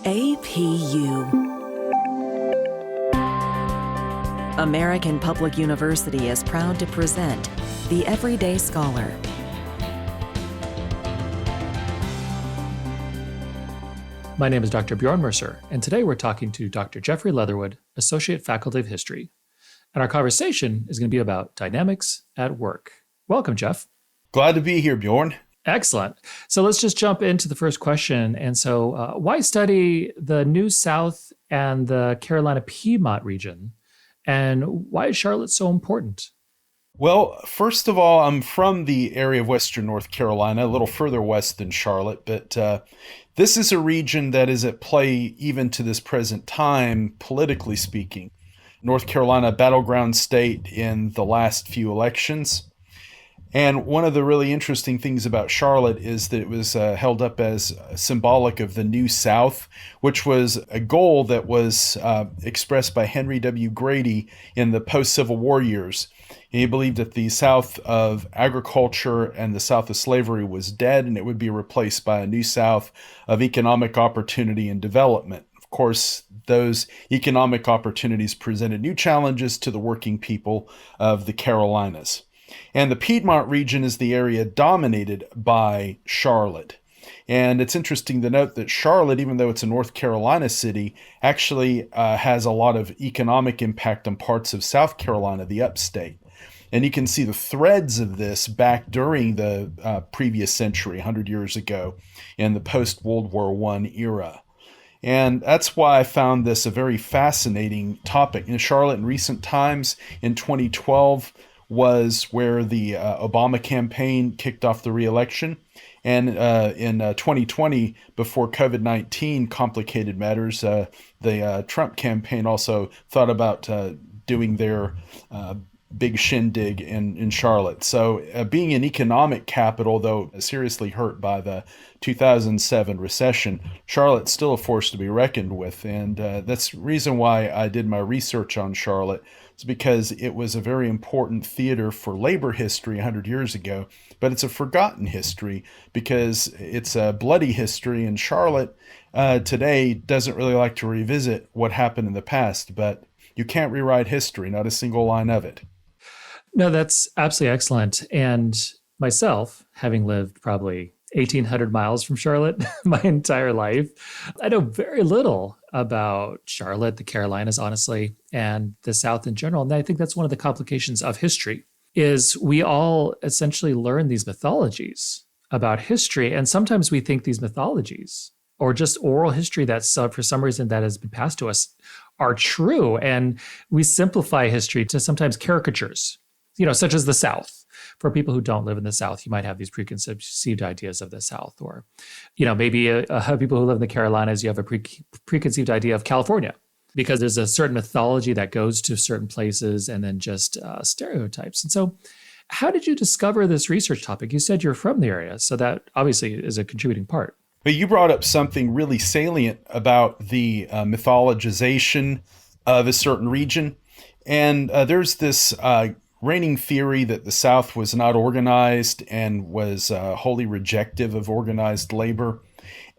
APU. American Public University is proud to present The Everyday Scholar. My name is Dr. Bjorn Mercer, and today we're talking to Dr. Jeffrey Leatherwood, Associate Faculty of History. And our conversation is going to be about dynamics at work. Welcome, Jeff. Glad to be here, Bjorn. Excellent. So let's just jump into the first question. And so why study the New South and the Carolina Piedmont region? And why is Charlotte so important? Well, first of all, I'm from the area of Western North Carolina, a little further west than Charlotte, but this is a region that is at play even to this present time, politically speaking. North Carolina, battleground state in the last few elections. And one of the really interesting things about Charlotte is that it was held up as symbolic of the New South, which was a goal that was expressed by Henry W. Grady in the post-Civil War years. He believed that the South of agriculture and the South of slavery was dead, and it would be replaced by a New South of economic opportunity and development. Of course, those economic opportunities presented new challenges to the working people of the Carolinas. And the Piedmont region is the area dominated by Charlotte. And it's interesting to note that Charlotte, even though it's a North Carolina city, actually has a lot of economic impact on parts of South Carolina, the upstate. And you can see the threads of this back during the previous century, 100 years ago, in the post-World War I era. And that's why I found this a very fascinating topic. In Charlotte in recent times, in 2012, was where the Obama campaign kicked off the re-election. And in 2020, before COVID-19 complicated matters, the Trump campaign also thought about doing their big shindig in Charlotte. So being an economic capital, though seriously hurt by the 2007 recession, Charlotte's still a force to be reckoned with. And that's the reason why I did my research on Charlotte. It's because it was a very important theater for labor history 100 years ago, but it's a forgotten history because it's a bloody history, and Charlotte today doesn't really like to revisit what happened in the past, but you can't rewrite history, not a single line of it. No, that's absolutely excellent. And myself, having lived probably 1,800 miles from Charlotte my entire life, I know very little about Charlotte, the Carolinas, honestly, and the South in general. And I think that's one of the complications of history is we all essentially learn these mythologies about history. And sometimes we think these mythologies or just oral history that for some reason that has been passed to us are true. And we simplify history to sometimes caricatures, such as the South. For people who don't live in the South, you might have these preconceived ideas of the South, or, maybe people who live in the Carolinas, you have a preconceived idea of California because there's a certain mythology that goes to certain places and then just stereotypes. And so how did you discover this research topic? You said you're from the area, so that obviously is a contributing part. But you brought up something really salient about the mythologization of a certain region. And there's this reigning theory that the South was not organized and was wholly rejective of organized labor.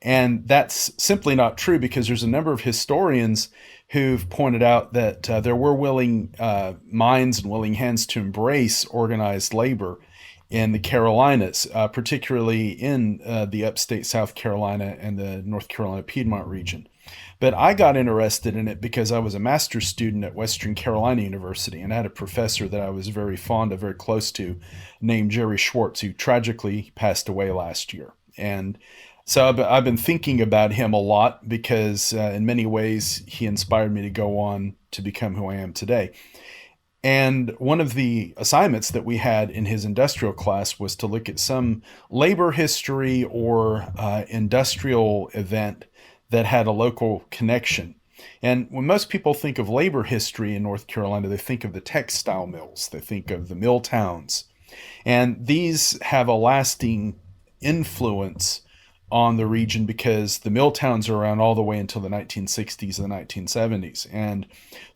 And that's simply not true because there's a number of historians who've pointed out that there were willing minds and willing hands to embrace organized labor in the Carolinas, particularly in the upstate South Carolina and the North Carolina Piedmont region. But I got interested in it because I was a master's student at Western Carolina University, and I had a professor that I was very fond of, very close to, named Jerry Schwartz, who tragically passed away last year. And so I've been thinking about him a lot because in many ways he inspired me to go on to become who I am today. And one of the assignments that we had in his industrial class was to look at some labor history or industrial event that had a local connection. And when most people think of labor history in North Carolina, they think of the textile mills, they think of the mill towns. And these have a lasting influence on the region because the mill towns are around all the way until the 1960s and the 1970s. And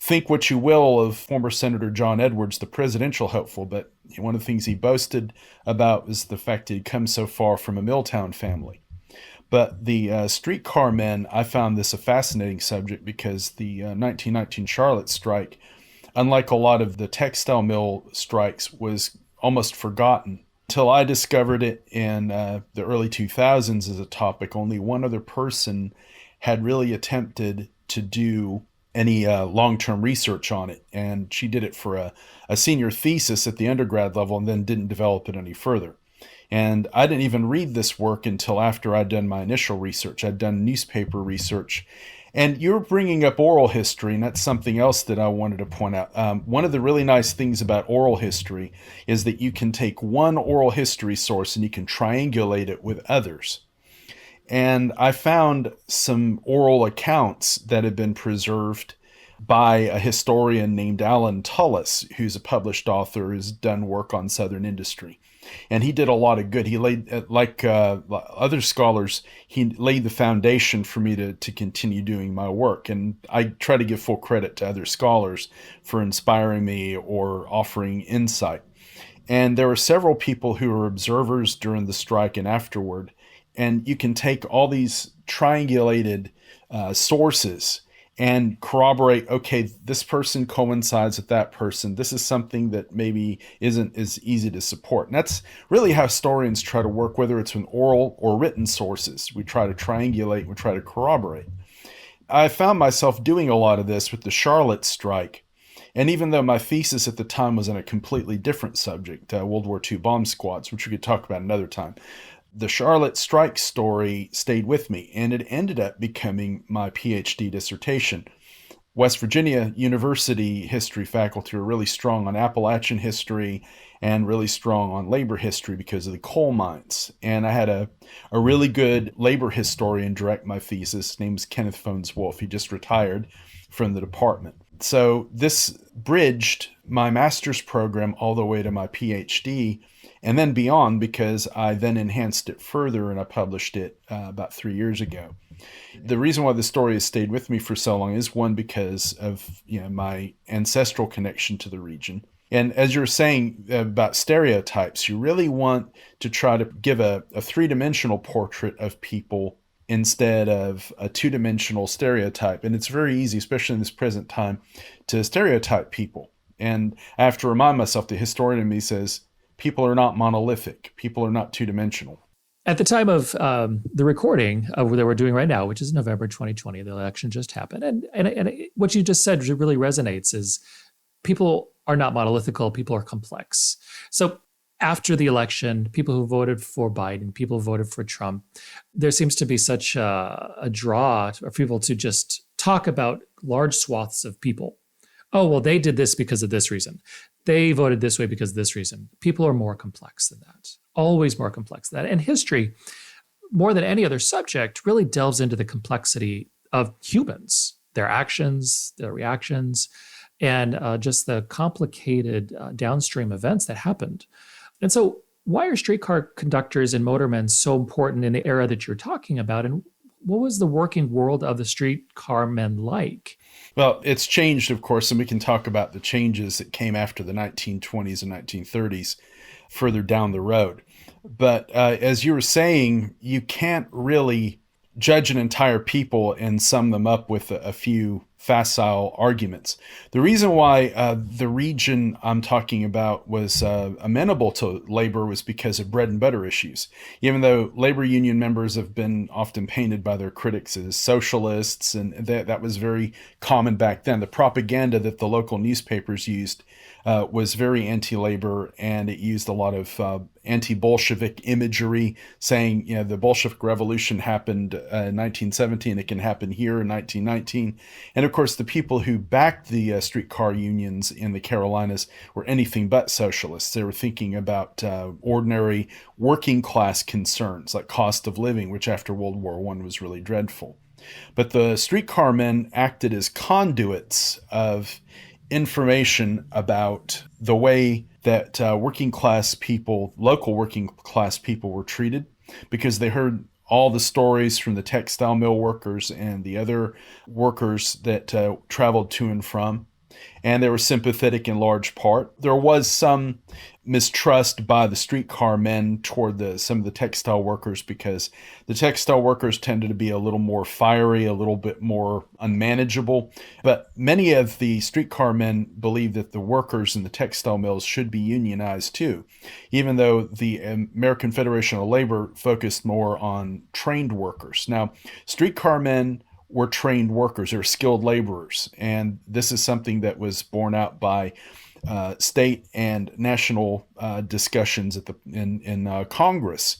think what you will of former Senator John Edwards, the presidential hopeful, but one of the things he boasted about was the fact that he'd come so far from a mill town family. But the streetcar men, I found this a fascinating subject because the 1919 Charlotte strike, unlike a lot of the textile mill strikes, was almost forgotten. Until I discovered it in the early 2000s as a topic, only one other person had really attempted to do any long-term research on it. And she did it for a senior thesis at the undergrad level and then didn't develop it any further. And I didn't even read this work until after I'd done my initial research. I'd done newspaper research. And you're bringing up oral history, and that's something else that I wanted to point out. One of the really nice things about oral history is that you can take one oral history source and you can triangulate it with others. And I found some oral accounts that had been preserved by a historian named Alan Tullis, who's a published author, who's done work on Southern industry. And he did a lot of good. He laid, like other scholars, he laid the foundation for me to continue doing my work. And I try to give full credit to other scholars for inspiring me or offering insight. And there were several people who were observers during the strike and afterward. And you can take all these triangulated sources and corroborate, okay, this person coincides with that person. This is something that maybe isn't as easy to support. And that's really how historians try to work, whether it's with oral or written sources. We try to triangulate, we try to corroborate. I found myself doing a lot of this with the Charlotte strike. And even though my thesis at the time was on a completely different subject, World War II bomb squads, which we could talk about another time, the Charlotte strike story stayed with me, and it ended up becoming my PhD dissertation. West Virginia University history faculty are really strong on Appalachian history and really strong on labor history because of the coal mines. And I had a really good labor historian direct my thesis. His name is Kenneth Phones Wolf. He just retired from the department. So this bridged my master's program all the way to my PhD and then beyond, because I then enhanced it further and I published it about 3 years ago. The reason why the story has stayed with me for so long is, one, because of my ancestral connection to the region. And as you were saying about stereotypes, you really want to try to give a three-dimensional portrait of people instead of a two-dimensional stereotype. And it's very easy, especially in this present time, to stereotype people. And I have to remind myself, the historian in me says, people are not monolithic. People are not two-dimensional. At the time of the recording of that we're doing right now, which is November 2020, the election just happened. And what you just said really resonates, is people are not monolithical, people are complex. So after the election, people who voted for Biden, people who voted for Trump, there seems to be such a draw for people to just talk about large swaths of people. Oh, well, they did this because of this reason. They voted this way because of this reason. People are more complex than that, always more complex than that. And history, more than any other subject, really delves into the complexity of humans, their actions, their reactions, and just the complicated downstream events that happened. And so why are streetcar conductors and motormen so important in the era that you're talking about? And what was the working world of the streetcar men like? Well, it's changed, of course, and we can talk about the changes that came after the 1920s and 1930s further down the road. But as you were saying, you can't really judge an entire people and sum them up with a few facile arguments. The reason why the region I'm talking about was amenable to labor was because of bread and butter issues. Even though labor union members have been often painted by their critics as socialists, and that was very common back then. The propaganda that the local newspapers used was very anti-labor, and it used a lot of anti-Bolshevik imagery, saying, the Bolshevik Revolution happened in 1917, it can happen here in 1919. And of course, the people who backed the streetcar unions in the Carolinas were anything but socialists. They were thinking about ordinary working class concerns like cost of living, which after World War I was really dreadful. But the streetcar men acted as conduits of information about the way that working class people, local working class people, were treated, because they heard all the stories from the textile mill workers and the other workers that traveled to and from. and they were sympathetic in large part. There was some mistrust by the streetcar men toward some of the textile workers, because the textile workers tended to be a little more fiery, a little bit more unmanageable. But many of the streetcar men believed that the workers in the textile mills should be unionized too, even though the American Federation of Labor focused more on trained workers. Now, streetcar men were trained workers, they were skilled laborers, and this is something that was borne out by state and national discussions in Congress.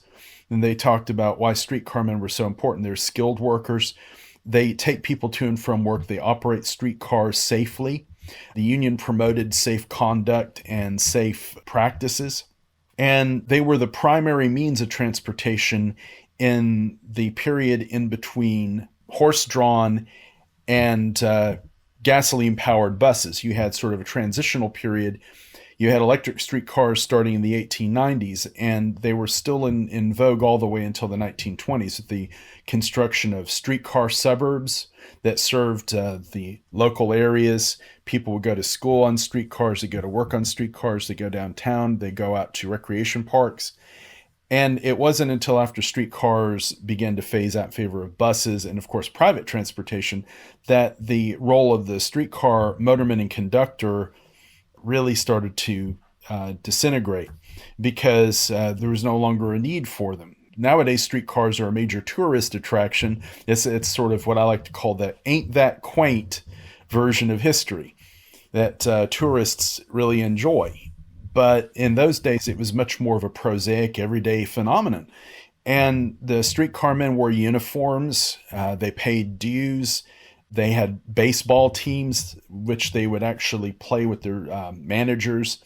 And they talked about why streetcar men were so important. They're skilled workers. They take people to and from work. They operate streetcars safely. The union promoted safe conduct and safe practices. And they were the primary means of transportation in the period in between horse-drawn and gasoline-powered buses. You had sort of a transitional period. You had electric streetcars starting in the 1890s, and they were still in vogue all the way until the 1920s with the construction of streetcar suburbs that served the local areas. People would go to school on streetcars, they go to work on streetcars, they go downtown, they go out to recreation parks. And it wasn't until after streetcars began to phase out in favor of buses and, of course, private transportation that the role of the streetcar motorman and conductor really started to disintegrate, because there was no longer a need for them. Nowadays, streetcars are a major tourist attraction. It's sort of what I like to call the ain't that quaint version of history that tourists really enjoy. But in those days, it was much more of a prosaic, everyday phenomenon. And the streetcar men wore uniforms. They paid dues. They had baseball teams, which they would actually play with their managers.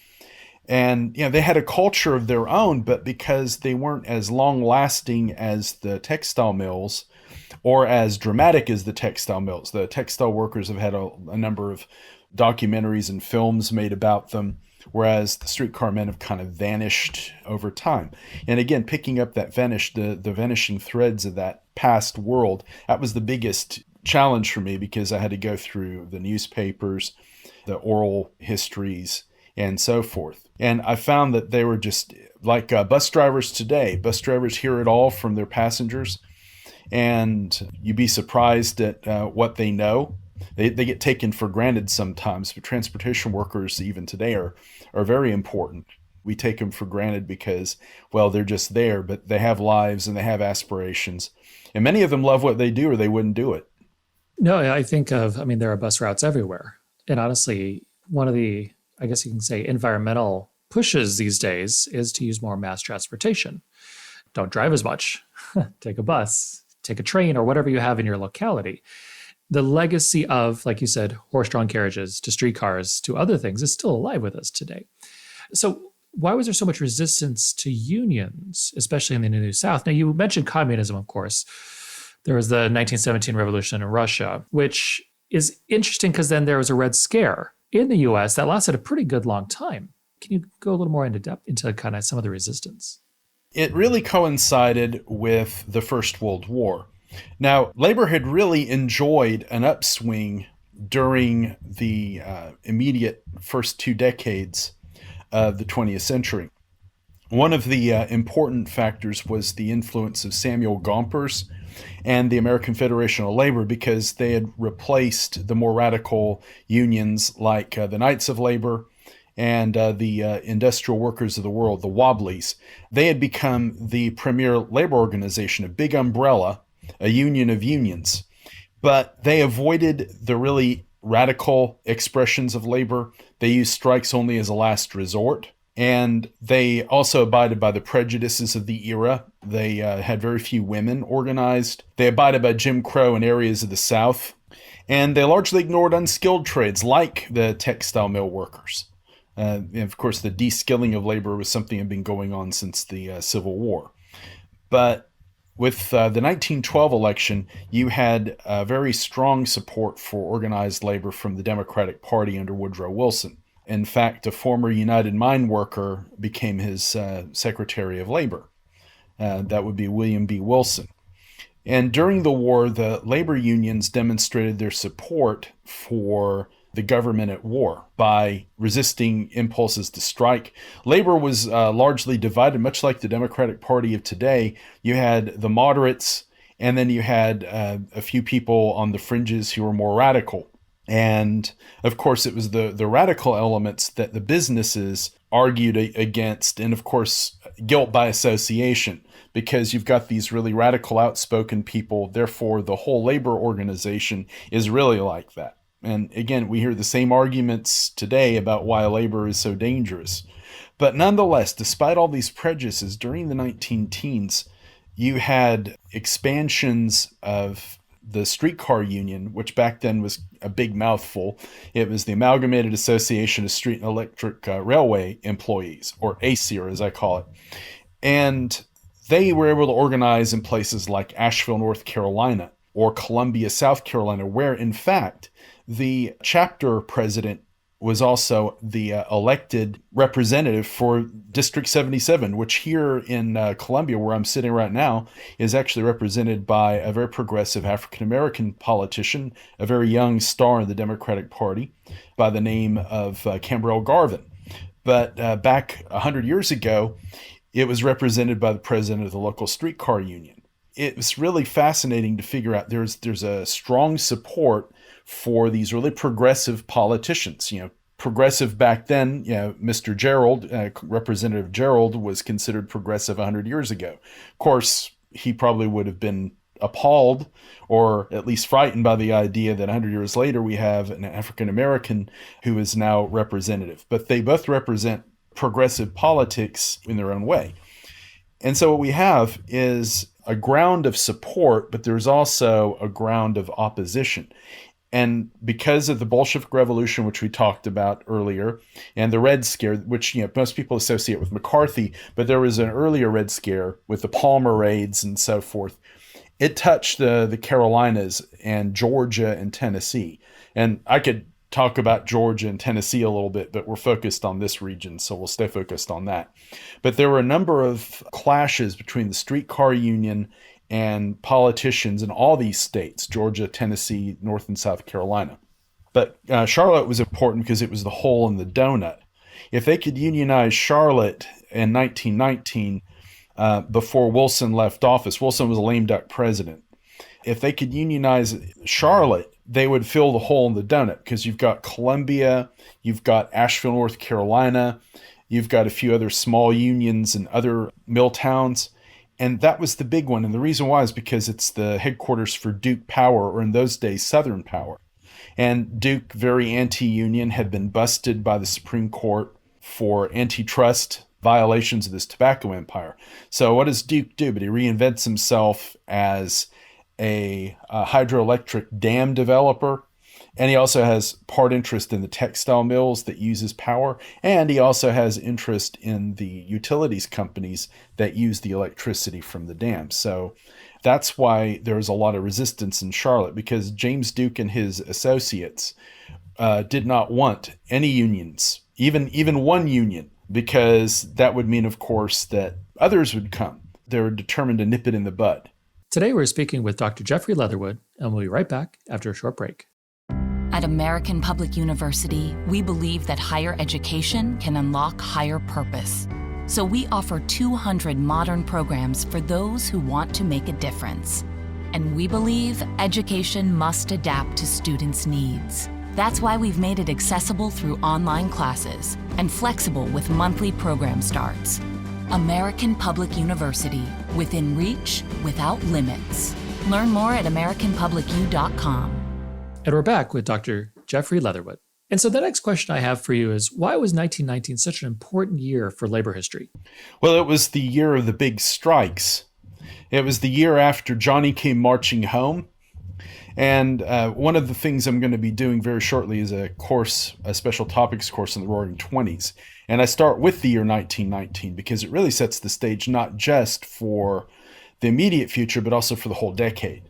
And they had a culture of their own, but because they weren't as long-lasting as the textile mills or as dramatic as the textile mills. The textile workers have had a number of documentaries and films made about them, whereas the streetcar men have kind of vanished over time. And again, picking up that the vanishing threads of that past world, that was the biggest challenge for me, because I had to go through the newspapers, the oral histories, and so forth. And I found that they were just like bus drivers today. Bus drivers hear it all from their passengers, and you'd be surprised at what they know. They get taken for granted sometimes, but transportation workers even today are very important. We take them for granted because, well, they're just there, but they have lives and they have aspirations. And many of them love what they do or they wouldn't do it. No, there are bus routes everywhere. And honestly, one of the, I guess you can say, environmental pushes these days is to use more mass transportation. Don't drive as much. Take a bus, take a train, or whatever you have in your locality. The legacy of, like you said, horse-drawn carriages to streetcars to other things is still alive with us today. So why was there so much resistance to unions, especially in the New South? Now, you mentioned communism, of course. There was the 1917 revolution in Russia, which is interesting because then there was a Red Scare in the U.S. that lasted a pretty good long time. Can you go a little more into depth into kind of some of the resistance? It really coincided with the First World War. Now, labor had really enjoyed an upswing during the immediate first 2 decades of the 20th century. One of the important factors was the influence of Samuel Gompers and the American Federation of Labor, because they had replaced the more radical unions like the Knights of Labor and the Industrial Workers of the World, the Wobblies. They had become the premier labor organization, a big umbrella, a union of unions. But they avoided the really radical expressions of labor. They used strikes only as a last resort. And they also abided by the prejudices of the era. They had very few women organized. They abided by Jim Crow in areas of the South. And they largely ignored unskilled trades like the textile mill workers. And of course, the de-skilling of labor was something that had been going on since the Civil War. But with the 1912 election, you had very strong support for organized labor from the Democratic Party under Woodrow Wilson. In fact, a former United Mine worker became his Secretary of Labor. That would be William B. Wilson. And during the war, the labor unions demonstrated their support for the government at war by resisting impulses to strike. Labor was largely divided, much like the Democratic Party of today. You had the moderates, and then you had a few people on the fringes who were more radical. And of course, it was the radical elements that the businesses argued against, and of course, guilt by association, because you've got these really radical, outspoken people. Therefore, the whole labor organization is really like that. And again, we hear the same arguments today about why labor is so dangerous. But nonetheless, despite all these prejudices, during the 19-teens, you had expansions of the Streetcar Union, which back then was a big mouthful. It was the Amalgamated Association of Street and Electric Railway Employees, or ACER as I call it. And they were able to organize in places like Asheville, North Carolina, or Columbia, South Carolina, where in fact the chapter president was also the elected representative for District 77, which here in Columbia, where I'm sitting right now, is actually represented by a very progressive African-American politician, a very young star in the Democratic Party by the name of Cambrell Garvin. But back 100 years ago, it was represented by the president of the local streetcar union. It was really fascinating to figure out there's a strong support for these really progressive politicians. Progressive back then, Mr. Gerald, Representative Gerald, was considered progressive 100 years ago. Of course, he probably would have been appalled or at least frightened by the idea that 100 years later we have an African-American who is now representative. But they both represent progressive politics in their own way. And so what we have is a ground of support, but there's also a ground of opposition. And because of the Bolshevik Revolution, which we talked about earlier, and the Red Scare, which most people associate with McCarthy, but there was an earlier Red Scare with the Palmer raids and so forth. It touched the Carolinas and Georgia and Tennessee. And I could talk about Georgia and Tennessee a little bit, but we're focused on this region, so we'll stay focused on that. But there were a number of clashes between the streetcar union and politicians in all these states, Georgia, Tennessee, North and South Carolina. But Charlotte was important because it was the hole in the donut. If they could unionize Charlotte in 1919, before Wilson left office, Wilson was a lame duck president. If they could unionize Charlotte, they would fill the hole in the donut because you've got Columbia, you've got Asheville, North Carolina, you've got a few other small unions and other mill towns. And that was the big one. And the reason why is because it's the headquarters for Duke Power, or in those days, Southern Power. And Duke, very anti-union, had been busted by the Supreme Court for antitrust violations of this tobacco empire. So what does Duke do? But he reinvents himself as a hydroelectric dam developer. And he also has part interest in the textile mills that uses power. And he also has interest in the utilities companies that use the electricity from the dam. So that's why there's a lot of resistance in Charlotte, because James Duke and his associates did not want any unions, even one union, because that would mean, of course, that others would come. They were determined to nip it in the bud. Today, we're speaking with Dr. Jeffrey Leatherwood, and we'll be right back after a short break. At American Public University, we believe that higher education can unlock higher purpose. So we offer 200 modern programs for those who want to make a difference. And we believe education must adapt to students' needs. That's why we've made it accessible through online classes and flexible with monthly program starts. American Public University, within reach, without limits. Learn more at americanpublicu.com. And we're back with Dr. Jeffrey Leatherwood. And so the next question I have for you is, why was 1919 such an important year for labor history? Well, it was the year of the big strikes. It was the year after Johnny came marching home. And one of the things I'm going to be doing very shortly is a special topics course in the Roaring Twenties. And I start with the year 1919 because it really sets the stage not just for the immediate future, but also for the whole decade.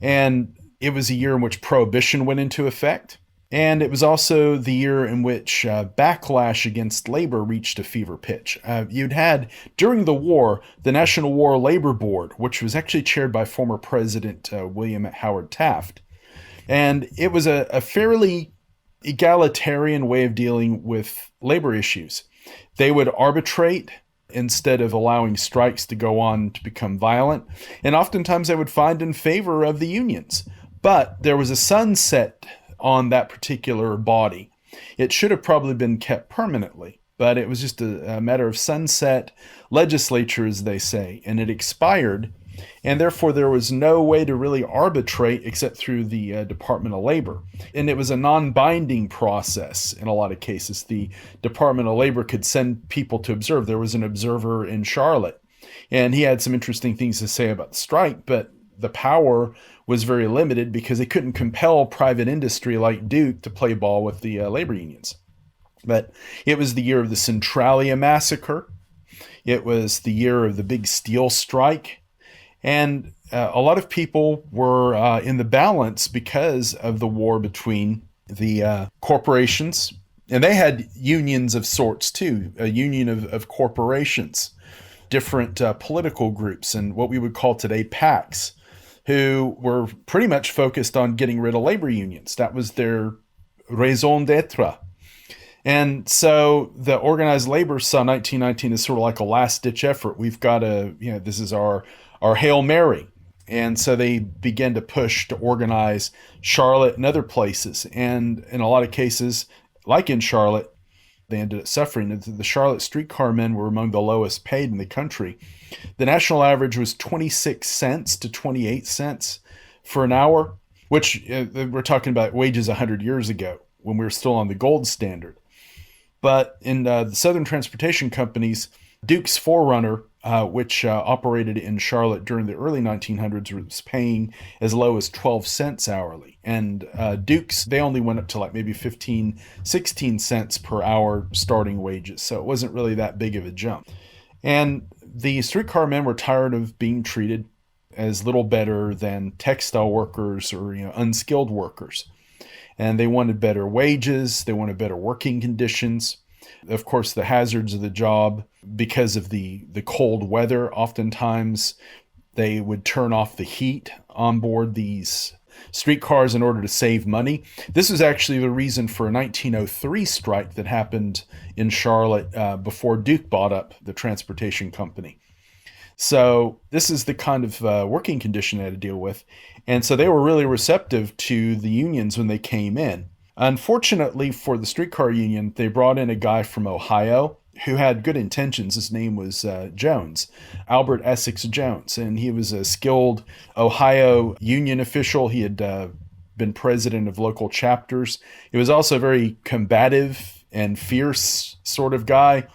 And it was a year in which Prohibition went into effect. And it was also the year in which backlash against labor reached a fever pitch. You'd had, during the war, the National War Labor Board, which was actually chaired by former President William Howard Taft. And it was a fairly egalitarian way of dealing with labor issues. They would arbitrate instead of allowing strikes to go on to become violent, and oftentimes they would find in favor of the unions. But there was a sunset on that particular body. It should have probably been kept permanently, but it was just a matter of sunset legislature, as they say, and it expired, and therefore there was no way to really arbitrate except through the Department of Labor. And it was a non-binding process in a lot of cases. The Department of Labor could send people to observe. There was an observer in Charlotte, and he had some interesting things to say about the strike, but the power was very limited because they couldn't compel private industry like Duke to play ball with the labor unions. But it was the year of the Centralia Massacre. It was the year of the big steel strike. And a lot of people were in the balance because of the war between the corporations. And they had unions of sorts too, a union of corporations, different political groups, and what we would call today PACs, who were pretty much focused on getting rid of labor unions. That was their raison d'etre. And so the organized labor saw 1919 as sort of like a last-ditch effort. We've got to, this is our Hail Mary. And so they began to push to organize Charlotte and other places. And in a lot of cases, like in Charlotte, they ended up suffering. The Charlotte streetcar men were among the lowest paid in the country. The national average was 26 cents to 28 cents for an hour, which we're talking about wages 100 years ago when we were still on the gold standard. But in the Southern Transportation Companies, Duke's Forerunner, which operated in Charlotte during the early 1900s, was paying as low as 12 cents hourly. And Duke's, they only went up to like maybe 15, 16 cents per hour starting wages. So it wasn't really that big of a jump. And the streetcar men were tired of being treated as little better than textile workers or unskilled workers. And they wanted better wages. They wanted better working conditions. Of course, the hazards of the job, because of the cold weather, oftentimes they would turn off the heat on board these streetcars in order to save money. This was actually the reason for a 1903 strike that happened in Charlotte before Duke bought up the transportation company. So this is the kind of working condition they had to deal with. And so they were really receptive to the unions when they came in. Unfortunately for the streetcar union, they brought in a guy from Ohio who had good intentions. His name was Jones, Albert Essex Jones, and he was a skilled Ohio union official. He had been president of local chapters. He was also a very combative and fierce sort of guy,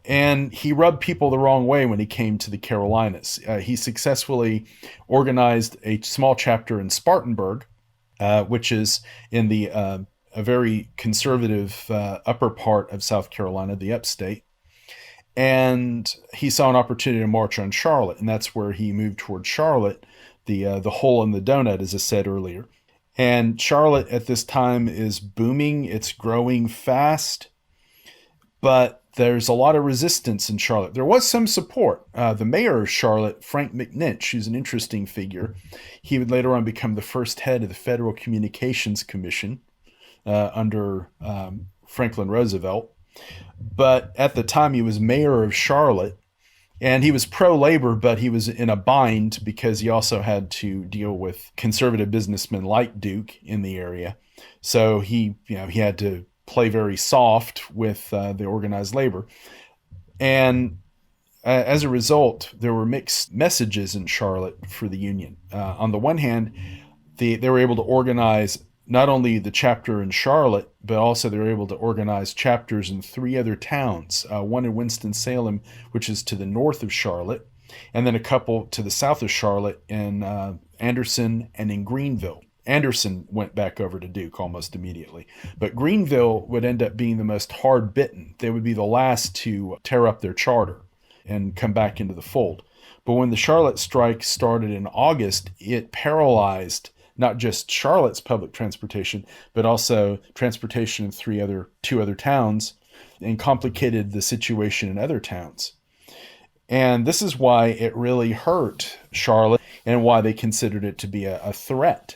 and he rubbed people the wrong way when he came to the Carolinas. He successfully organized a small chapter in Spartanburg, which is in the a very conservative upper part of South Carolina, the upstate. And he saw an opportunity to march on Charlotte, and that's where he moved toward Charlotte, the hole in the donut, as I said earlier. And Charlotte at this time is booming. It's growing fast, but there's a lot of resistance in Charlotte. There was some support. The mayor of Charlotte, Frank McNinch, who's an interesting figure, he would later on become the first head of the Federal Communications Commission under Franklin Roosevelt. But at the time, he was mayor of Charlotte, and he was pro-labor, but he was in a bind because he also had to deal with conservative businessmen like Duke in the area. So he had to play very soft with the organized labor. And as a result, there were mixed messages in Charlotte for the union. On the one hand, they were able to organize not only the chapter in Charlotte, but also they were able to organize chapters in 3 other towns, one in Winston-Salem, which is to the north of Charlotte, and then a couple to the south of Charlotte in Anderson and in Greenville. Anderson went back over to Duke almost immediately. But Greenville would end up being the most hard-bitten. They would be the last to tear up their charter and come back into the fold. But when the Charlotte strike started in August, it paralyzed not just Charlotte's public transportation, but also transportation in 2 other towns, and complicated the situation in other towns. And this is why it really hurt Charlotte and why they considered it to be a threat.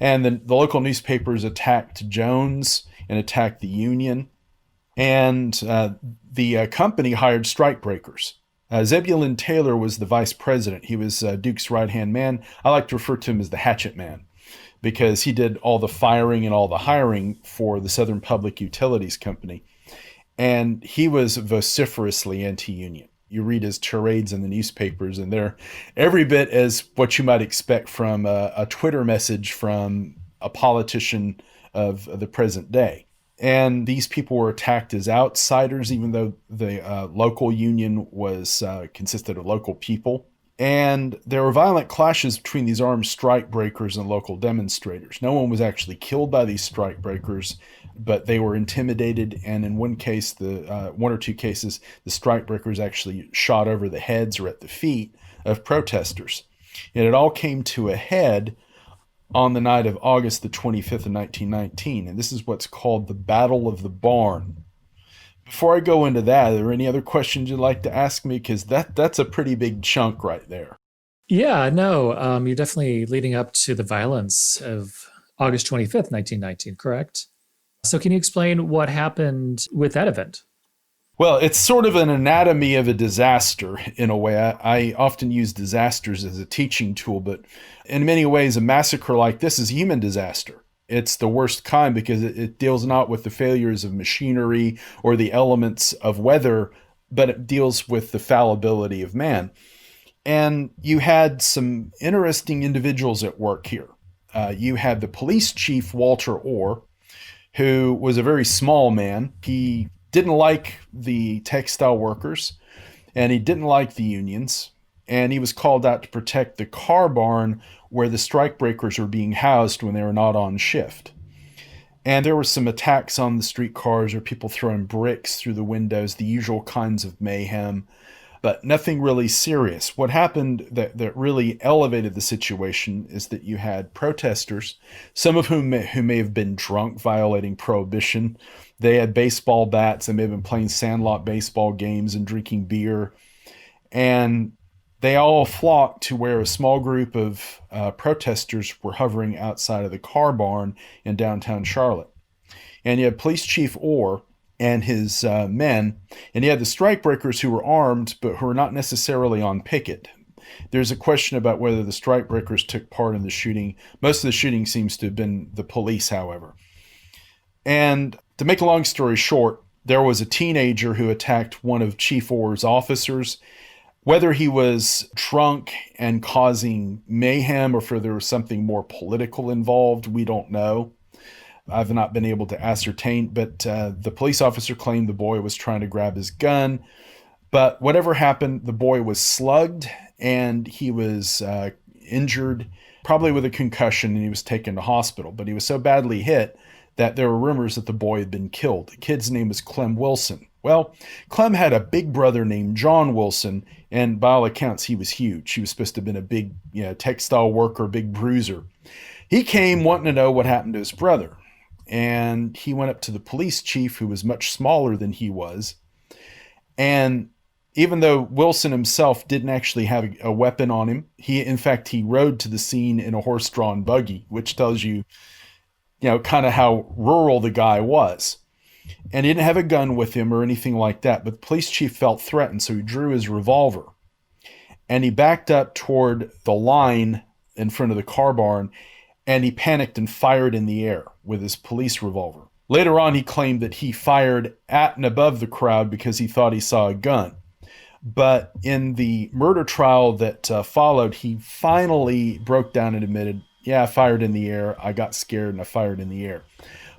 And then the local newspapers attacked Jones and attacked the union. And the company hired strikebreakers. Zebulon Taylor was the vice president. He was Duke's right-hand man. I like to refer to him as the hatchet man because he did all the firing and all the hiring for the Southern Public Utilities Company. And he was vociferously anti-union. You read his tirades in the newspapers, and they're every bit as what you might expect from a Twitter message from a politician of the present day. And these people were attacked as outsiders, even though the local union was consisted of local people. And there were violent clashes between these armed strikebreakers and local demonstrators. No one was actually killed by these strikebreakers, but they were intimidated. And in one case, one or two cases, the strikebreakers actually shot over the heads or at the feet of protesters. And it all came to a head on the night of August the 25th of 1919. And this is what's called the Battle of the Barn. Before I go into that, are there any other questions you'd like to ask me? Because that's a pretty big chunk right there. Yeah, no, you're definitely leading up to the violence of August 25th, 1919, correct? So can you explain what happened with that event? Well, it's sort of an anatomy of a disaster in a way. I often use disasters as a teaching tool, but in many ways, a massacre like this is a human disaster. It's the worst kind because it deals not with the failures of machinery or the elements of weather, but it deals with the fallibility of man. And you had some interesting individuals at work here. You had the police chief, Walter Orr, who was a very small man. He didn't like the textile workers, and he didn't like the unions. And he was called out to protect the car barn where the strikebreakers were being housed when they were not on shift. And there were some attacks on the streetcars or people throwing bricks through the windows, the usual kinds of mayhem, but nothing really serious. What happened that really elevated the situation is that you had protesters, some of whom may have been drunk, violating prohibition. They had baseball bats. They may have been playing sandlot baseball games and drinking beer. And they all flocked to where a small group of protesters were hovering outside of the car barn in downtown Charlotte. And you had Police Chief Orr and his men, and you had the strikebreakers who were armed, but who were not necessarily on picket. There's a question about whether the strikebreakers took part in the shooting. Most of the shooting seems to have been the police, however. And to make a long story short, there was a teenager who attacked one of Chief Orr's officers. Whether he was drunk and causing mayhem or if there was something more political involved, we don't know. I've not been able to ascertain, but the police officer claimed the boy was trying to grab his gun. But whatever happened, the boy was slugged and he was injured, probably with a concussion, and he was taken to hospital. But he was so badly hit that there were rumors that the boy had been killed. The kid's name was Clem Wilson. Well, Clem had a big brother named John Wilson, and by all accounts, he was huge. He was supposed to have been a big textile worker, big bruiser. He came wanting to know what happened to his brother, and he went up to the police chief, who was much smaller than he was. And even though Wilson himself didn't actually have a weapon on him, he rode to the scene in a horse-drawn buggy, which tells you, kind of how rural the guy was. And he didn't have a gun with him or anything like that, but the police chief felt threatened, so he drew his revolver. And he backed up toward the line in front of the car barn, and he panicked and fired in the air with his police revolver. Later on, he claimed that he fired at and above the crowd because he thought he saw a gun. But in the murder trial that followed, he finally broke down and admitted, yeah, I fired in the air. I got scared and I fired in the air.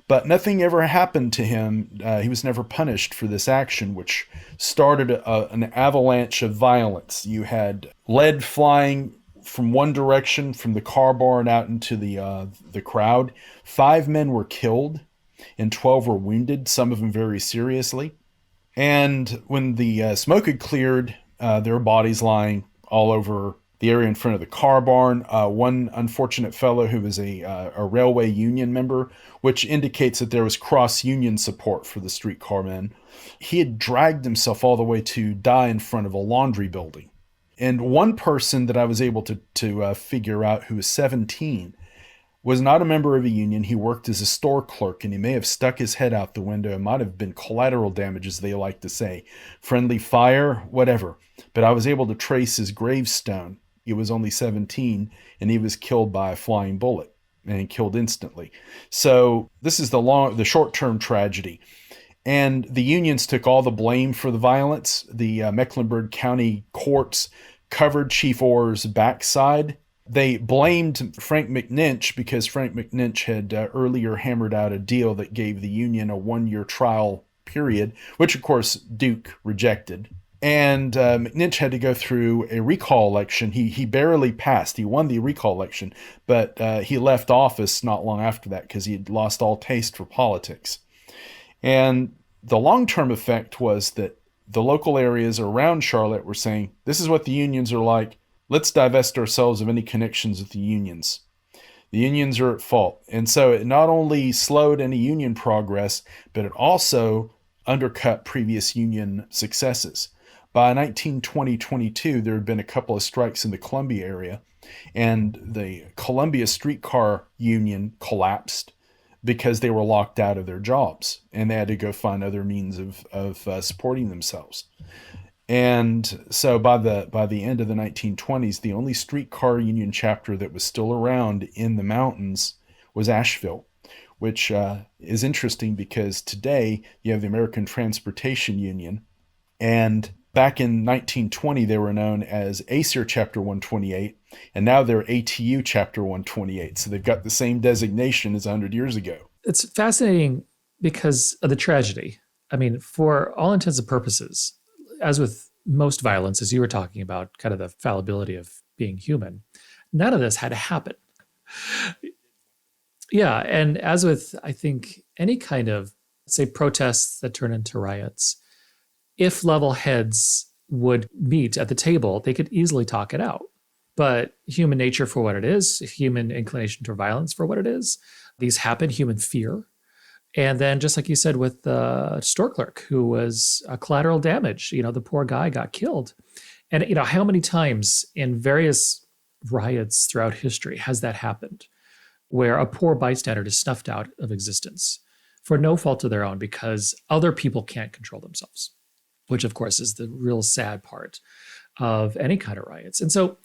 But nothing ever happened to him. He was never punished for this action, which started an avalanche of violence. You had lead flying from one direction, from the car barn out into the crowd. 5 men were killed and 12 were wounded, some of them very seriously. And when the smoke had cleared, there were bodies lying all over the area in front of the car barn. One unfortunate fellow who was a railway union member, which indicates that there was cross-union support for the streetcar men. He had dragged himself all the way to die in front of a laundry building. And one person that I was able to figure out, who was 17, was not a member of a union. He worked as a store clerk, and he may have stuck his head out the window. It might have been collateral damage, as they like to say. Friendly fire, whatever. But I was able to trace his gravestone. He was only 17, and he was killed by a flying bullet, and killed instantly. So this is the short-term tragedy. And the unions took all the blame for the violence. The Mecklenburg County courts covered Chief Orr's backside. They blamed Frank McNinch because Frank McNinch had earlier hammered out a deal that gave the union a 1-year trial period, which of course Duke rejected. And McNinch had to go through a recall election. He barely passed. He won the recall election, but he left office not long after that because he had lost all taste for politics. And the long-term effect was that the local areas around Charlotte were saying, this is what the unions are like. Let's divest ourselves of any connections with the unions. The unions are at fault. And so it not only slowed any union progress, but it also undercut previous union successes. By 1920-22, there had been a couple of strikes in the Columbia area, and the Columbia Streetcar Union collapsed because they were locked out of their jobs, and they had to go find other means of supporting themselves. And so by the end of the 1920s, the only streetcar union chapter that was still around in the mountains was Asheville, which is interesting because today you have the American Transportation Union, and back in 1920 they were known as ACER Chapter 128, and now they're ATU Chapter 128. So they've got the same designation as 100 years ago. It's fascinating because of the tragedy. I mean, for all intents and purposes, as with most violence, as you were talking about, kind of the fallibility of being human, none of this had to happen. Yeah, and as with, I think, any kind of, say, protests that turn into riots, if level heads would meet at the table, they could easily talk it out. But human nature for what it is, human inclination to violence for what it is, these happen, human fear. And then just like you said with the store clerk who was collateral damage, the poor guy got killed. And, how many times in various riots throughout history has that happened where a poor bystander is snuffed out of existence for no fault of their own because other people can't control themselves, which of course is the real sad part of any kind of riots. And so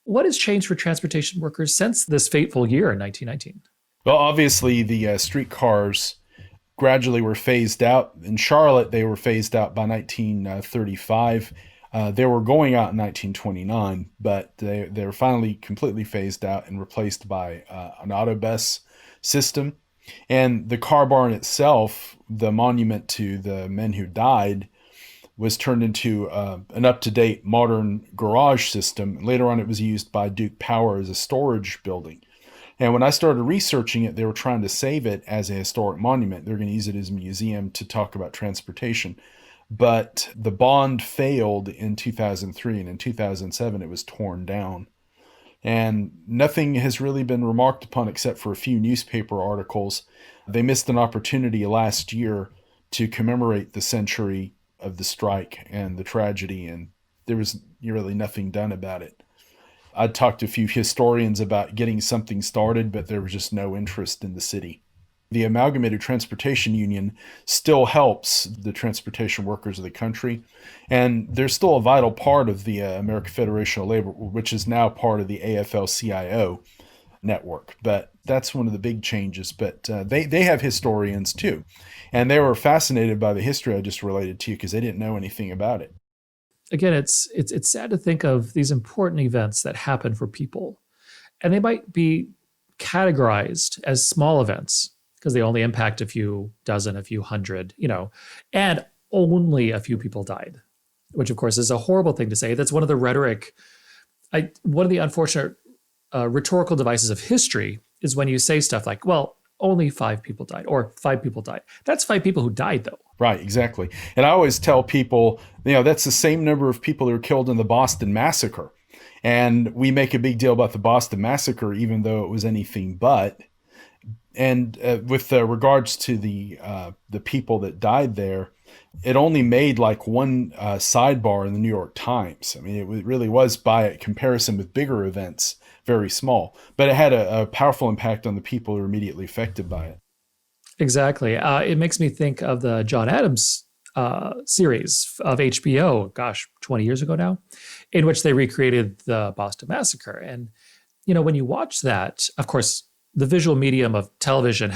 what has changed for transportation workers since this fateful year in 1919? Well, obviously the streetcars gradually were phased out. In Charlotte, they were phased out by 1935. They were going out in 1929, but they were finally completely phased out and replaced by an autobus system. And the car barn itself, the monument to the men who died, was turned into an up-to-date modern garage system. Later on, it was used by Duke Power as a storage building. And when I started researching it, they were trying to save it as a historic monument. They're going to use it as a museum to talk about transportation. But the bond failed in 2003, and in 2007, it was torn down. And nothing has really been remarked upon except for a few newspaper articles. They missed an opportunity last year to commemorate the century of the strike and the tragedy, and there was really nothing done about it. I talked to a few historians about getting something started, but there was just no interest in the city. The Amalgamated Transportation Union still helps the transportation workers of the country, and they're still a vital part of the American Federation of Labor, which is now part of the AFL-CIO network. But that's one of the big changes. But they have historians too, and they were fascinated by the history I just related to you because they didn't know anything about it. Again, it's sad to think of these important events that happen for people, and they might be categorized as small events because they only impact a few dozen, a few hundred, and only a few people died, which of course is a horrible thing to say. That's one of the one of the unfortunate rhetorical devices of history is when you say stuff like, well, only 5 people died or 5 people died. That's 5 people who died though. Right, exactly. And I always tell people, that's the same number of people who were killed in the Boston Massacre. And we make a big deal about the Boston Massacre, even though it was anything but. And with regards to the people that died there, it only made like one sidebar in the New York Times. I mean, it really was by comparison with bigger events very small. But it had a powerful impact on the people who were immediately affected by it. Exactly. It makes me think of the John Adams series of HBO, 20 years ago now, in which they recreated the Boston Massacre. And, when you watch that, of course, the visual medium of television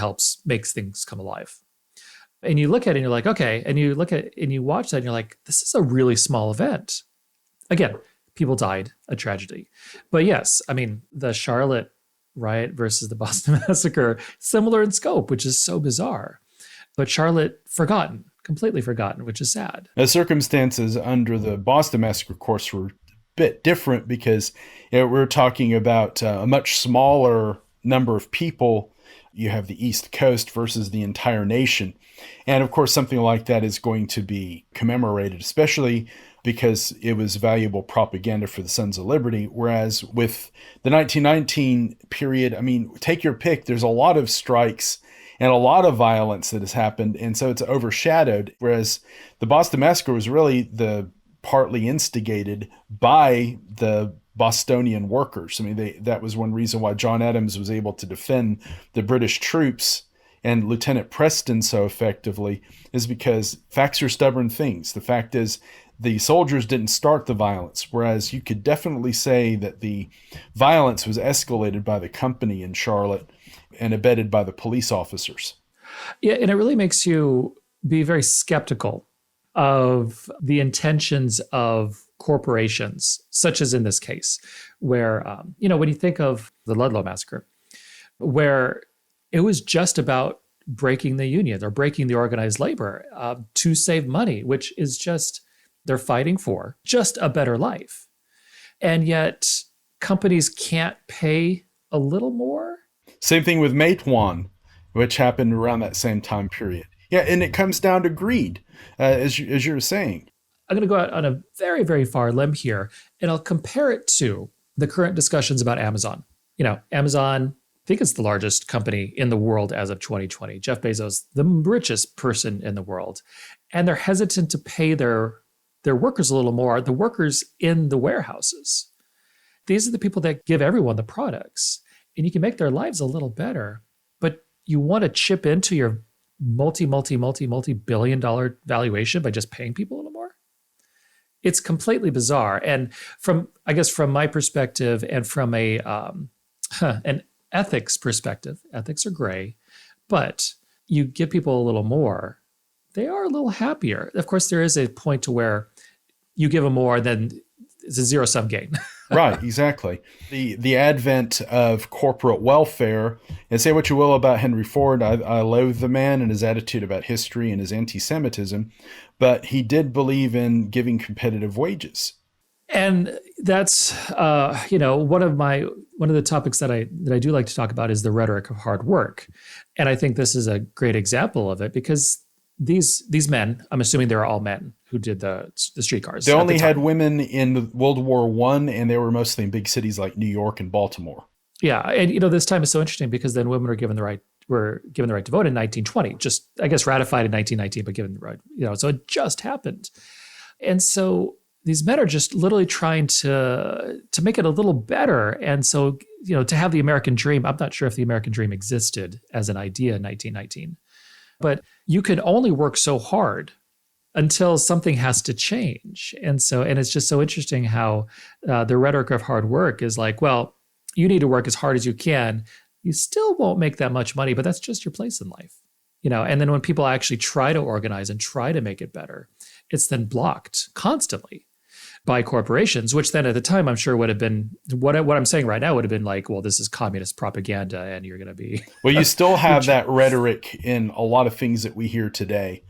makes things come alive. And you look at it and you're like, okay. And you look at it and you watch that and you're like, this is a really small event. Again, people died, a tragedy. But yes, I mean, the Charlotte riot versus the Boston Massacre, similar in scope, which is so bizarre. But Charlotte completely forgotten, which is sad. The circumstances under the Boston Massacre, of course, were a bit different because we're talking about a much smaller number of people. You have the East Coast versus the entire nation. And of course, something like that is going to be commemorated, especially because it was valuable propaganda for the Sons of Liberty. Whereas with the 1919 period, I mean, take your pick. There's a lot of strikes and a lot of violence that has happened. And so it's overshadowed. Whereas the Boston Massacre was really partly instigated by the Bostonian workers. I mean, that was one reason why John Adams was able to defend the British troops and Lieutenant Preston so effectively, is because facts are stubborn things. The fact is, the soldiers didn't start the violence, whereas you could definitely say that the violence was escalated by the company in Charlotte and abetted by the police officers. Yeah, and it really makes you be very skeptical of the intentions of corporations, such as in this case, where, when you think of the Ludlow Massacre, where it was just about breaking the union or breaking the organized labor to save money, which is just, they're fighting for just a better life. And yet companies can't pay a little more. Same thing with Matewan, which happened around that same time period. Yeah, and it comes down to greed, as you were saying. I'm going to go out on a very, very far limb here, and I'll compare it to the current discussions about Amazon. Amazon, I think it's the largest company in the world as of 2020. Jeff Bezos, the richest person in the world. And they're hesitant to pay their workers a little more, the workers in the warehouses. These are the people that give everyone the products. And you can make their lives a little better, but you want to chip into your multi-billion dollar valuation by just paying people a little more? It's completely bizarre. And from my perspective and from an ethics perspective, ethics are gray, but you give people a little more, they are a little happier. Of course, there is a point to where you give them more, then it's a zero-sum game. Right, exactly. The advent of corporate welfare, and say what you will about Henry Ford, I loathe the man and his attitude about history and his anti-Semitism, but he did believe in giving competitive wages. And that's one of the topics that I do like to talk about is the rhetoric of hard work. And I think this is a great example of it because these men, I'm assuming they're all men who did the streetcars. They only had women in World War I, and they were mostly in big cities like New York and Baltimore. Yeah, and this time is so interesting because then women were given the right to vote in 1920. Just I guess ratified in 1919, but given the right, so it just happened. And so these men are just literally trying to make it a little better. And so, to have the American dream, I'm not sure if the American dream existed as an idea in 1919, but you can only work so hard until something has to change. And it's just so interesting how the rhetoric of hard work is like, well, you need to work as hard as you can. You still won't make that much money, but that's just your place in life. And then when people actually try to organize and try to make it better, it's then blocked constantly by corporations, which then at the time I'm sure would have been what I'm saying right now would have been like, well, this is communist propaganda and you're going to be. Well, you still have that rhetoric in a lot of things that we hear today.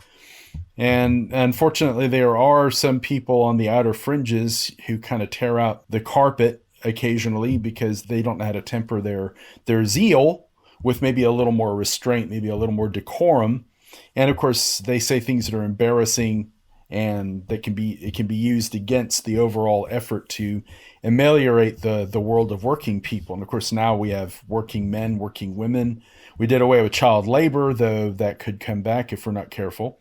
And unfortunately, there are some people on the outer fringes who kind of tear out the carpet occasionally because they don't know how to temper their zeal with maybe a little more restraint, maybe a little more decorum. And of course, they say things that are embarrassing and that it can be used against the overall effort to ameliorate the world of working people. And of course, now we have working men, working women. We did away with child labor, though that could come back if we're not careful.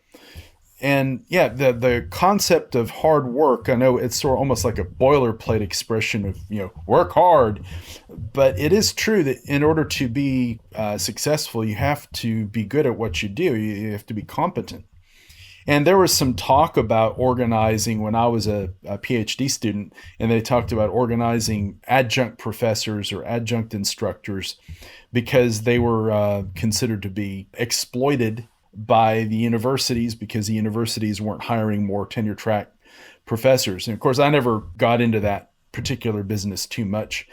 And yeah, the concept of hard work, I know it's sort of almost like a boilerplate expression of, work hard. But it is true that in order to be successful, you have to be good at what you do. You have to be competent. And there was some talk about organizing when I was a PhD student, and they talked about organizing adjunct professors or adjunct instructors because they were considered to be exploited by the universities because the universities weren't hiring more tenure track professors. And of course, I never got into that particular business too much.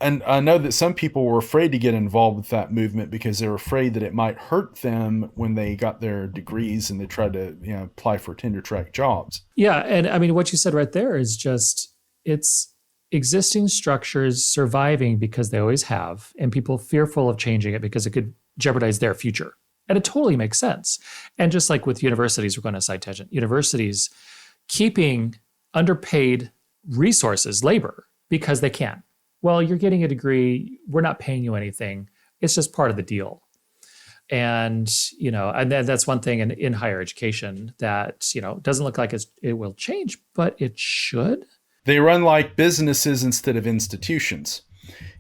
And I know that some people were afraid to get involved with that movement because they were afraid that it might hurt them when they got their degrees and they tried to apply for tenure track jobs. Yeah. And I mean, what you said right there is just, it's existing structures surviving because they always have, and people fearful of changing it because it could jeopardize their future. And it totally makes sense. And just like with universities, we're going to side tangent, universities keeping underpaid resources, labor, because they can. Well, you're getting a degree. We're not paying you anything. It's just part of the deal. And, and then that's one thing in higher education that, doesn't look like it will change, but it should. They run like businesses instead of institutions.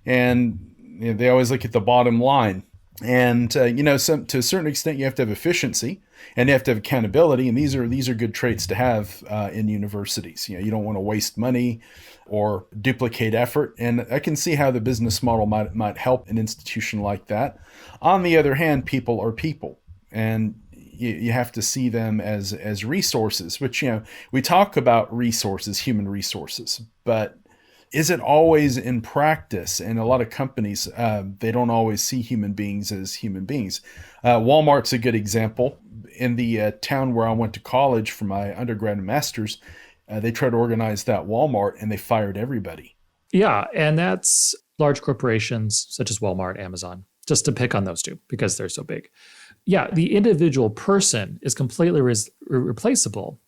And they always look at the bottom line. And, to a certain extent, you have to have efficiency and you have to have accountability. And these are good traits to have in universities. You don't want to waste money or duplicate effort. And I can see how the business model might help an institution like that. On the other hand, people are people. And you have to see them as resources, which, we talk about resources, human resources, but is it always in practice? And a lot of companies, they don't always see human beings as human beings. Walmart's a good example. In the town where I went to college for my undergrad and master's, they tried to organize that Walmart and they fired everybody. Yeah, and that's large corporations such as Walmart, Amazon, just to pick on those two because they're so big. Yeah, the individual person is completely replaceable.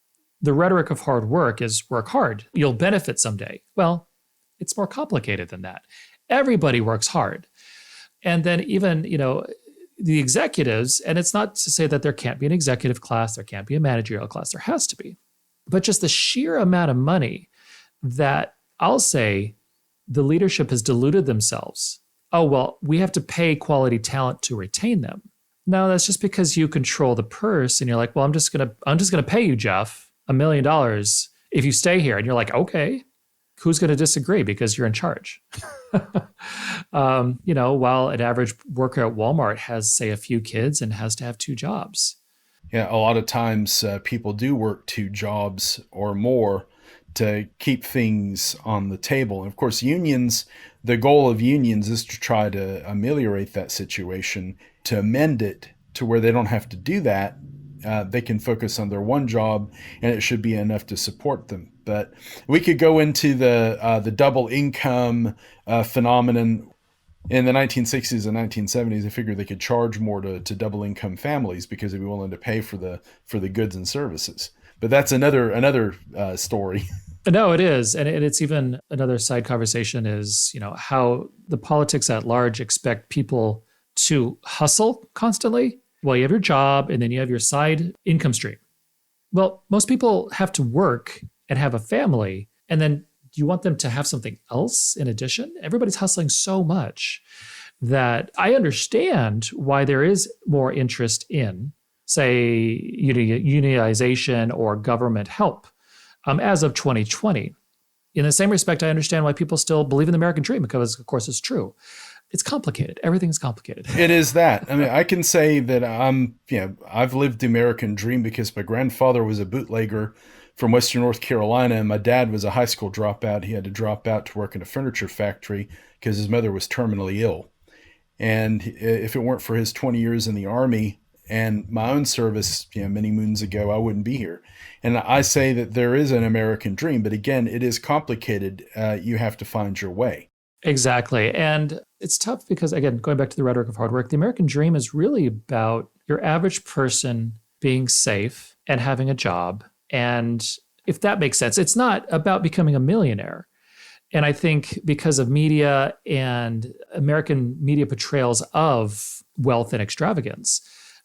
The rhetoric of hard work is work hard. You'll benefit someday. Well, it's more complicated than that. Everybody works hard. And then even, the executives, and it's not to say that there can't be an executive class, there can't be a managerial class, there has to be. But just the sheer amount of money that I'll say the leadership has diluted themselves. Oh, well, we have to pay quality talent to retain them. No, that's just because you control the purse and you're like, well, I'm just gonna pay you, Jeff, $1 million if you stay here. And you're like, okay. Who's going to disagree because you're in charge? While an average worker at Walmart has, say, a few kids and has to have 2 jobs. Yeah, a lot of times people do work 2 jobs or more to keep things on the table. And of course, the goal of unions is to try to ameliorate that situation, to amend it to where they don't have to do that. They can focus on their one job and it should be enough to support them. But we could go into the double income phenomenon. In the 1960s and 1970s, they figured they could charge more to double income families because they'd be willing to pay for the goods and services. But that's another story. No, it is. And it's even another side conversation is, how the politics at large expect people to hustle constantly. Well, you have your job and then you have your side income stream. Well, most people have to work and have a family. And then do you want them to have something else in addition? Everybody's hustling so much that I understand why there is more interest in, say, unionization or government help as of 2020. In the same respect, I understand why people still believe in the American dream because, of course, it's true. It's complicated. Everything's complicated. It is that. I mean, I can say that I've lived the American dream because my grandfather was a bootlegger from Western North Carolina, and my dad was a high school dropout. He had to drop out to work in a furniture factory because his mother was terminally ill. And if it weren't for his 20 years in the Army and my own service, many moons ago, I wouldn't be here. And I say that there is an American dream, but again, it is complicated. You have to find your way. Exactly. And it's tough because, again, going back to the rhetoric of hard work, the American dream is really about your average person being safe and having a job. And if that makes sense, it's not about becoming a millionaire. And I think because of media and American media portrayals of wealth and extravagance,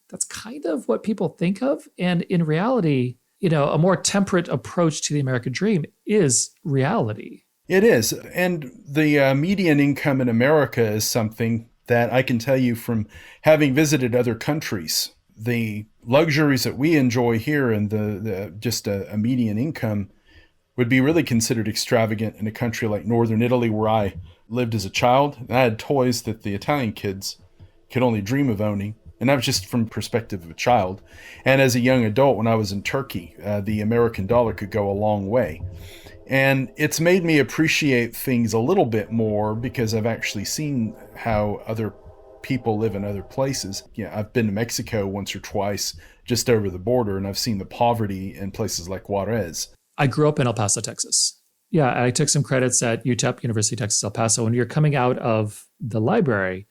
that's kind of what people think of. And in reality, a more temperate approach to the American dream is reality. It is. And the median income in America is something that I can tell you from having visited other countries. The luxuries that we enjoy here and the just a median income would be really considered extravagant in a country like Northern Italy, where I lived as a child. And I had toys that the Italian kids could only dream of owning. And that was just from the perspective of a child. And as a young adult, when I was in Turkey, the American dollar could go a long way. And it's made me appreciate things a little bit more because I've actually seen how other people live in other places. I've been to Mexico once or twice just over the border, and I've seen the poverty in places like Juarez. I grew up in El Paso, Texas. Yeah, I took some credits at UTEP, University of Texas, El Paso. When you're coming out of the library,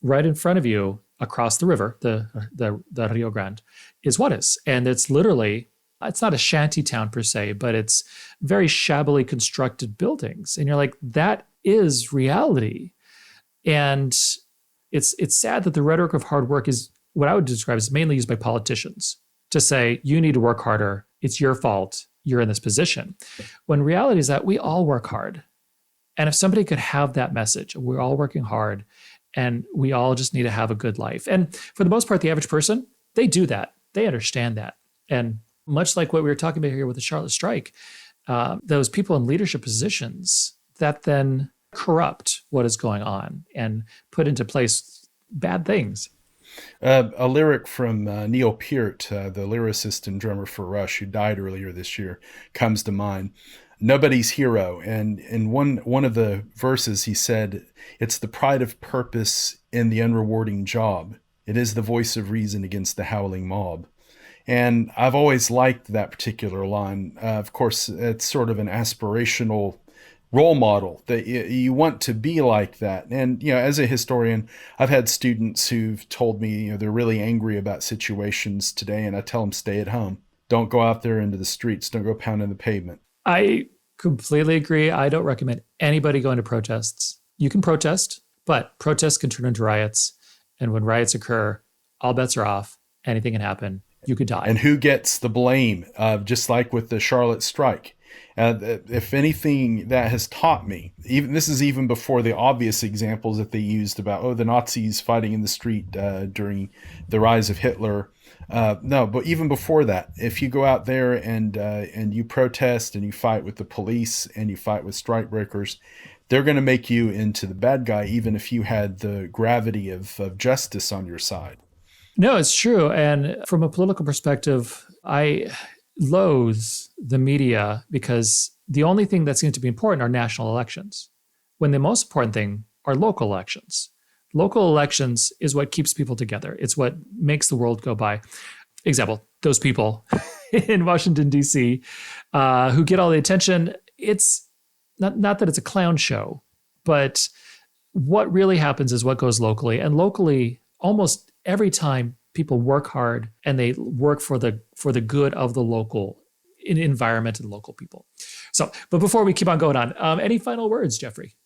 right in front of you, across the river, the Rio Grande, is Juarez. And it's literally, it's not a shanty town per se, but it's very shabbily constructed buildings. And you're like, that is reality. And it's sad that the rhetoric of hard work is what I would describe as mainly used by politicians to say, you need to work harder. It's your fault. You're in this position. When reality is that we all work hard. And if somebody could have that message, we're all working hard and we all just need to have a good life. And for the most part, the average person, they do that. They understand that. And much like what we were talking about here with the Charlotte strike, those people in leadership positions that then corrupt what is going on and put into place bad things. A lyric from Neil Peart, the lyricist and drummer for Rush, who died earlier this year, comes to mind. Nobody's hero. And in one of the verses, he said, "It's the pride of purpose in the unrewarding job. It is the voice of reason against the howling mob." And I've always liked that particular line. Of course, it's sort of an aspirational role model that you want to be like that. And, as a historian, I've had students who've told me, they're really angry about situations today. And I tell them, stay at home. Don't go out there into the streets. Don't go pounding the pavement. I completely agree. I don't recommend anybody going to protests. You can protest, but protests can turn into riots. And when riots occur, all bets are off. Anything can happen. You could die. And who gets the blame? Just like with the Charlotte strike. If anything, that has taught me, this is even before the obvious examples that they used about, the Nazis fighting in the street during the rise of Hitler. No, but even before that, if you go out there and you protest and you fight with the police and you fight with strikebreakers, they're going to make you into the bad guy, even if you had the gravity of justice on your side. No, it's true. And from a political perspective, I loathe the media because the only thing that seems to be important are national elections, when the most important thing are local elections. Local elections is what keeps people together. It's what makes the world go by. Example, those people in Washington, D.C. Who get all the attention. It's not that it's a clown show, but what really happens is what goes locally. And locally, almost every time people work hard and they work for the good of the local environment and local people. So, but before we keep on going on, any final words, Jeffrey?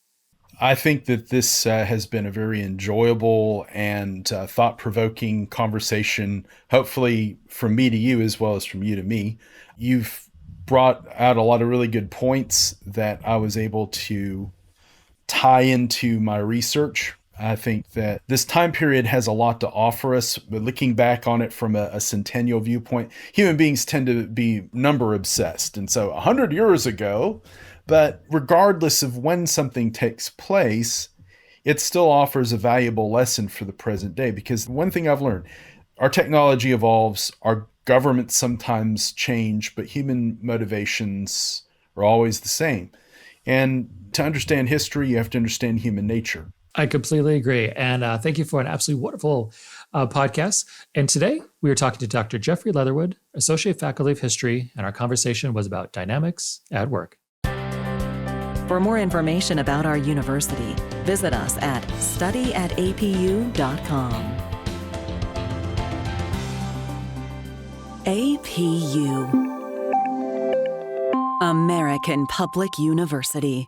I think that this has been a very enjoyable and thought-provoking conversation, hopefully from me to you as well as from you to me. You've brought out a lot of really good points that I was able to tie into my research. I think that this time period has a lot to offer us, but looking back on it from a centennial viewpoint, human beings tend to be number obsessed. And so 100 years ago, but regardless of when something takes place, it still offers a valuable lesson for the present day. Because one thing I've learned, our technology evolves, our governments sometimes change, but human motivations are always the same. And to understand history, you have to understand human nature. I completely agree. And thank you for an absolutely wonderful podcast. And today we are talking to Dr. Jeffrey Leatherwood, Associate Faculty of History, and our conversation was about dynamics at work. For more information about our university, visit us at studyatapu.com. APU, American Public University.